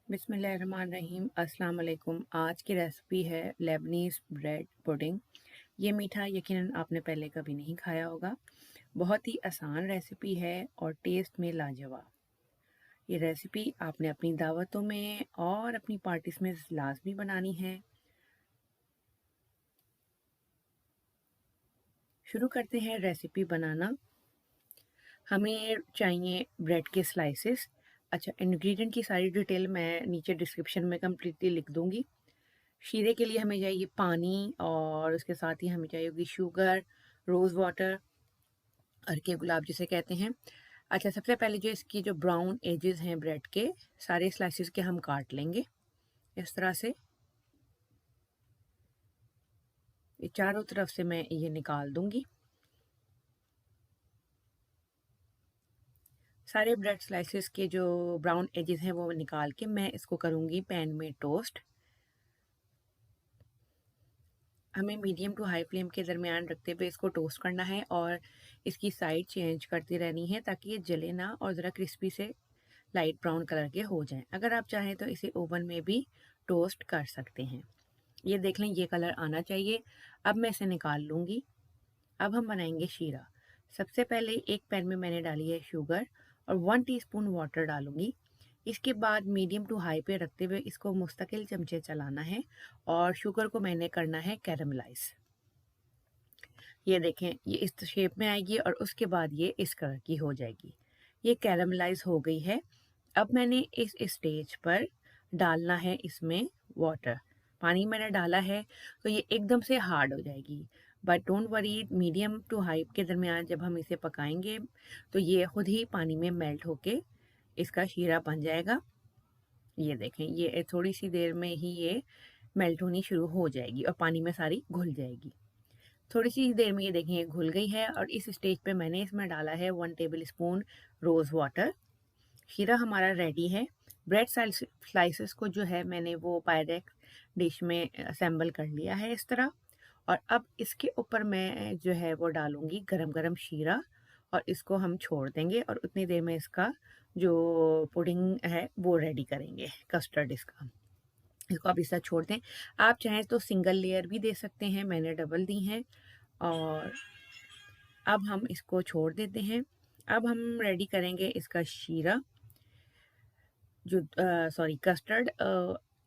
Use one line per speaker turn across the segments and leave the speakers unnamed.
बिस्मिल्लाहिर्रहमानिर्रहीम अस्सलाम वालेकुम। आज की रेसिपी है लेबनीज़ ब्रेड पुडिंग। ये मीठा यकीनन आपने पहले कभी नहीं खाया होगा। बहुत ही आसान रेसिपी है और टेस्ट में लाजवाब। ये रेसिपी आपने अपनी दावतों में और अपनी पार्टीज में लाजमी बनानी है। शुरू करते हैं रेसिपी बनाना। हमें चाहिए ब्रेड के स्लाइसेस। अच्छा, इंग्रेडिएंट की सारी डिटेल मैं नीचे डिस्क्रिप्शन में कम्प्लीटली लिख दूंगी। शीरे के लिए हमें चाहिए पानी और उसके साथ ही हमें चाहिए होगी शुगर, रोज़ वाटर, हल्के गुलाब जिसे कहते हैं। अच्छा, सबसे पहले जो इसकी जो ब्राउन एजेस हैं ब्रेड के, सारे स्लाइसेस के हम काट लेंगे इस तरह से। ये चारों तरफ से मैं ये निकाल दूंगी। सारे ब्रेड स्लाइसेस के जो ब्राउन एजेस हैं वो निकाल के मैं इसको करूंगी पैन में टोस्ट। हमें मीडियम टू हाई फ्लेम के दरमियान रखते हुए इसको टोस्ट करना है और इसकी साइड चेंज करती रहनी है ताकि ये जले ना और ज़रा क्रिस्पी से लाइट ब्राउन कलर के हो जाएं। अगर आप चाहें तो इसे ओवन में भी टोस्ट कर सकते हैं। ये देख लें, ये कलर आना चाहिए। अब मैं इसे निकाल लूँगी। अब हम बनाएंगे शीरा। सबसे पहले एक पैन में मैंने डाली है शुगर और 1 टीस्पून वाटर डालूंगी। इसके बाद मीडियम टू हाई पे रखते हुए इसको मुस्तकिल चमचे चलाना है और शुगर को मैंने करना है कैरमलाइज। ये देखें, ये इस शेप में आएगी और उसके बाद ये इस कलर की हो जाएगी। ये कैरमलाइज हो गई है। अब मैंने इस स्टेज पर डालना है इसमें वाटर। पानी मैंने डाला है तो ये एकदम से हार्ड हो जाएगी, but don't worry, medium to high के दरमियान जब हम इसे पकाएंगे तो ये खुद ही पानी में मेल्ट होके इसका शीरा बन जाएगा। ये देखें, ये थोड़ी सी देर में ही ये मेल्ट होनी शुरू हो जाएगी और पानी में सारी घुल जाएगी। थोड़ी सी देर में ये देखें ये घुल गई है और इस स्टेज पे मैंने इसमें डाला है 1 टेबल स्पून रोज़ वाटर। शीरा हमारा रेडी है। ब्रेड स्लाइसेस को जो है मैंने वो पायरेक्स डिश में असेंबल कर लिया है इस तरह। और अब इसके ऊपर मैं जो है वो डालूंगी गरम गरम शीरा और इसको हम छोड़ देंगे और उतनी देर में इसका जो पुडिंग है वो रेडी करेंगे, कस्टर्ड इसका। इसको आप इस तरह छोड़ दें। आप चाहें तो सिंगल लेयर भी दे सकते हैं, मैंने डबल दी हैं। और अब हम इसको छोड़ देते हैं। अब हम रेडी करेंगे इसका शीरा, जो सॉरी कस्टर्ड।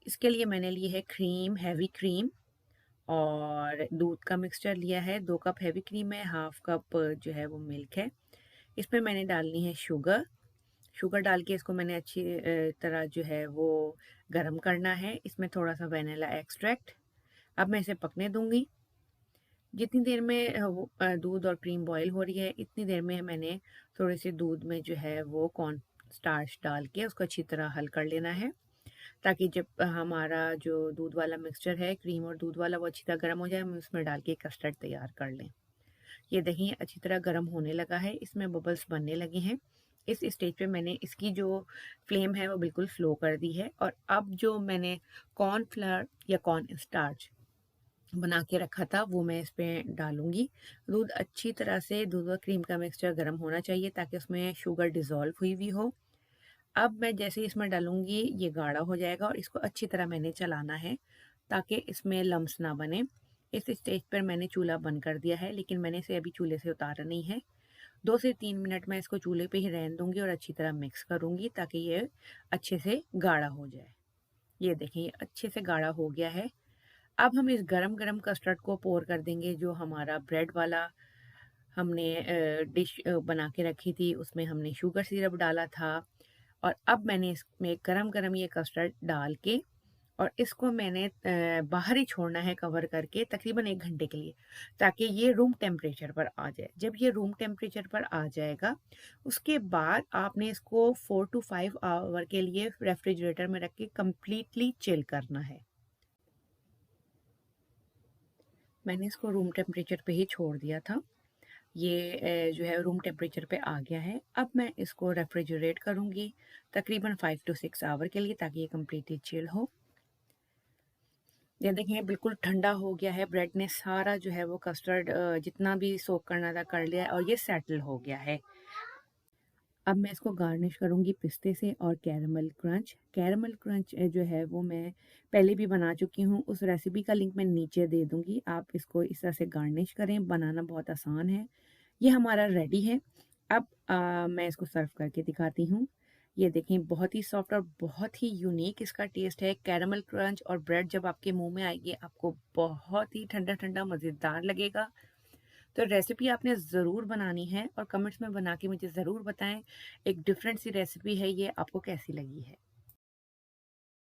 इसके लिए मैंने ली है क्रीम, हैवी क्रीम और दूध का मिक्सचर लिया है। 2 कप हैवी क्रीम है, हाफ कप जो है वो मिल्क है। इसमें मैंने डालनी है शुगर। शुगर डाल के इसको मैंने अच्छी तरह जो है वो गर्म करना है। इसमें थोड़ा सा वनीला एक्सट्रैक्ट। अब मैं इसे पकने दूंगी। जितनी देर में दूध और क्रीम बॉईल हो रही है, इतनी देर में मैंने थोड़े से दूध में जो है वो कॉर्न स्टार्च डाल के उसको अच्छी तरह हल कर लेना है, ताकि जब हमारा जो दूध वाला मिक्सचर है, क्रीम और दूध वाला, वो अच्छी तरह गर्म हो जाए, हम उसमें डाल के कस्टर्ड तैयार कर लें। ये देखिए अच्छी तरह गर्म होने लगा है, इसमें बबल्स बनने लगे हैं। इस स्टेज पे मैंने इसकी जो फ्लेम है वो बिल्कुल स्लो कर दी है। और अब जो मैंने कॉर्नफ्लावर या कॉर्न स्टार्च बना के रखा था वो मैं इस पे डालूंगी। दूध अच्छी तरह से, दूध और क्रीम का मिक्सचर गर्म होना चाहिए ताकि उसमें शुगर डिज़ोल्व हुई हुई हो। अब मैं जैसे ही इसमें डालूंगी ये गाढ़ा हो जाएगा और इसको अच्छी तरह मैंने चलाना है ताकि इसमें लम्स ना बने। इस स्टेज पर मैंने चूल्हा बंद कर दिया है, लेकिन मैंने इसे अभी चूल्हे से उतारा नहीं है। 2 से 3 मिनट मैं इसको चूल्हे पे ही रहने दूंगी और अच्छी तरह मिक्स करूंगी ताकि ये अच्छे से गाढ़ा हो जाए। ये देखिए ये अच्छे से गाढ़ा हो गया है। अब हम इस गरम गरम कस्टर्ड को पोर कर देंगे। जो हमारा ब्रेड वाला हमने डिश बना के रखी थी उसमें हमने शुगर सिरप डाला था। और अब मैंने इसमें गरम गरम ये कस्टर्ड डाल के और इसको मैंने बाहर ही छोड़ना है कवर करके तकरीबन 1 घंटे के लिए, ताकि ये रूम टेम्परेचर पर आ जाए। जब ये रूम टेम्परेचर पर आ जाएगा उसके बाद आपने इसको 4 to 5 आवर के लिए रेफ्रिजरेटर में रख के कम्प्लीटली चिल करना है। मैंने इसको रूम टेम्परेचर पे ही छोड़ दिया था। ये जो है रूम टेम्परेचर पे आ गया है। अब मैं इसको रेफ्रिजरेट करूँगी तकरीबन 5 to 6 आवर के लिए ताकि ये कम्प्लीटली चिल हो। ये देखिए बिल्कुल ठंडा हो गया है। ब्रेड ने सारा जो है वो कस्टर्ड जितना भी सोक करना था कर लिया है और ये सेटल हो गया है। अब मैं इसको गार्निश करूँगी पिस्ते से और कैरेमल क्रंच। कैरेमल क्रंच जो है वो मैं पहले भी बना चुकी हूँ, उस रेसिपी का लिंक मैं नीचे दे दूँगी। आप इसको इस तरह से गार्निश करें, बनाना बहुत आसान है। ये हमारा रेडी है। अब मैं इसको सर्व करके दिखाती हूँ। ये देखें बहुत ही सॉफ्ट और बहुत ही यूनिक इसका टेस्ट है। कैरेमल क्रंच और ब्रेड जब आपके मुँह में आएगी आपको बहुत ही ठंडा-ठंडा मज़ेदार लगेगा। तो रेसिपी आपने ज़रूर बनानी है और कमेंट्स में बना के मुझे ज़रूर बताएँ। एक डिफरेंट सी रेसिपी है ये, आपको कैसी लगी है?